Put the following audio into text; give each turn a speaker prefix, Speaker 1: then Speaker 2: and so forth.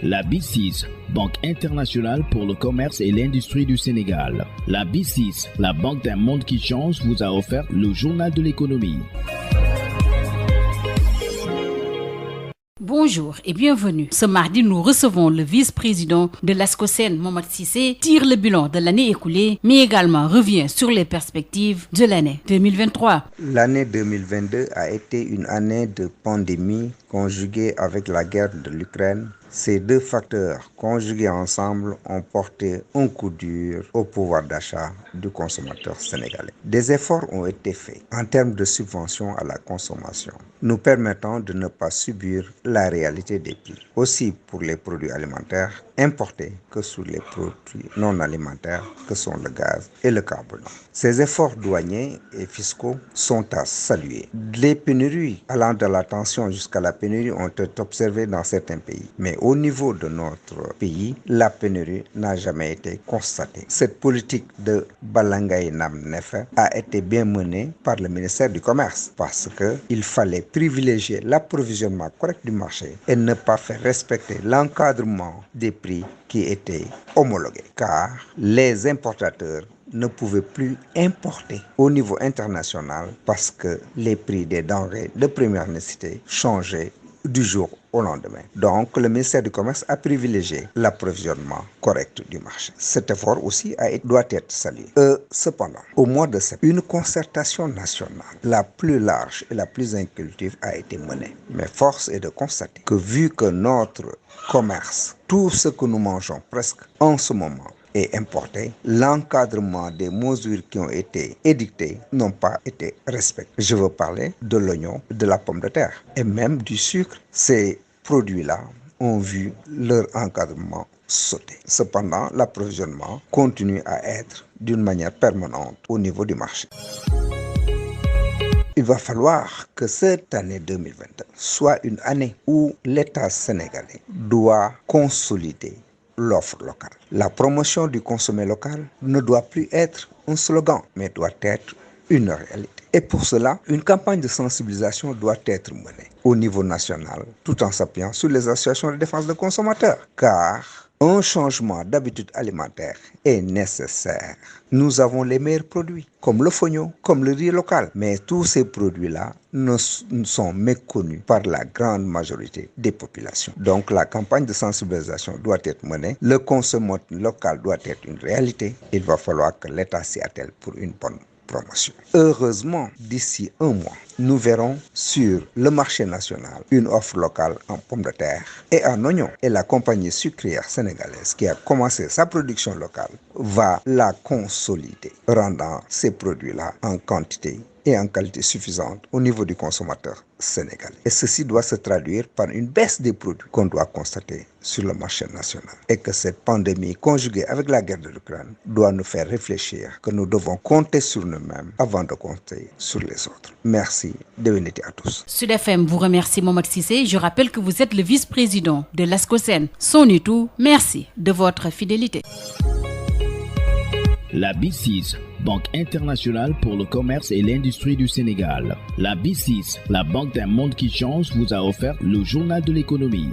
Speaker 1: La BICIS, Banque internationale pour le commerce et l'industrie du Sénégal. La BICIS, la banque d'un monde qui change, vous a offert le journal de l'économie.
Speaker 2: Bonjour et bienvenue. Ce mardi, nous recevons le vice-président de l'ASCOSEN, Mohamed Cissé, tire le bilan de l'année écoulée, mais également revient sur les perspectives de l'année 2023.
Speaker 3: L'année 2022 a été une année de pandémie conjuguée avec la guerre de l'Ukraine. Ces deux facteurs conjugués ensemble ont porté un coup dur au pouvoir d'achat du consommateur sénégalais. Des efforts ont été faits en termes de subventions à la consommation, nous permettant de ne pas subir la réalité des prix. Aussi pour les produits alimentaires importés que sur les produits non alimentaires que sont le gaz et le carburant. Ces efforts douaniers et fiscaux sont à saluer. Les pénuries allant de la tension jusqu'à la pénurie ont été observées dans certains pays. Mais au niveau de notre pays, la pénurie n'a jamais été constatée. Cette politique de Balangay Nam Nefe a été bien menée par le ministère du Commerce parce qu'il fallait privilégier l'approvisionnement correct du marché et ne pas faire respecter l'encadrement des prix qui étaient homologués. Car les importateurs ne pouvaient plus importer au niveau international parce que les prix des denrées de première nécessité changeaient du jour au lendemain. Donc, le ministère du Commerce a privilégié l'approvisionnement correct du marché. Cet effort aussi doit être salué. Cependant, au mois de septembre, une concertation nationale, la plus large et la plus inclusive, a été menée. Mais force est de constater que vu que notre commerce, tout ce que nous mangeons presque en ce moment, est importé, l'encadrement des mesures qui ont été édictées n'ont pas été respectées. Je veux parler de l'oignon, de la pomme de terre et même du sucre. Ces produits-là ont vu leur encadrement sauter. Cependant, l'approvisionnement continue à être d'une manière permanente au niveau du marché. Il va falloir que cette année 2022 soit une année où l'État sénégalais doit consolider l'offre locale. La promotion du consommé local ne doit plus être un slogan, mais doit être une réalité. Et pour cela, une campagne de sensibilisation doit être menée au niveau national, tout en s'appuyant sur les associations de défense des consommateurs. Car un changement d'habitude alimentaire est nécessaire. Nous avons les meilleurs produits, comme le fonio, comme le riz local. Mais tous ces produits-là ne sont méconnus par la grande majorité des populations. Donc la campagne de sensibilisation doit être menée. Le consommé local doit être une réalité. Il va falloir que l'État s'y attelle pour une bonne promotion. Heureusement, d'ici un mois, nous verrons sur le marché national une offre locale en pommes de terre et en oignons. Et la compagnie sucrière sénégalaise qui a commencé sa production locale va la consolider, rendant ces produits-là en quantité et en qualité suffisante au niveau du consommateur sénégalais. Et ceci doit se traduire par une baisse des produits qu'on doit constater sur le marché national. Et que cette pandémie conjuguée avec la guerre de l'Ukraine doit nous faire réfléchir que nous devons compter sur nous-mêmes avant de compter sur les autres. Merci, déwéniti à tous.
Speaker 2: Sud FM vous remercie Mohamed Cissé. Je rappelle que vous êtes le vice-président de l'ASCOSEN. Sonitou, merci de votre fidélité.
Speaker 1: La BICIS, Banque internationale pour le commerce et l'industrie du Sénégal. La BICIS, la banque d'un monde qui change, vous a offert le journal de l'économie.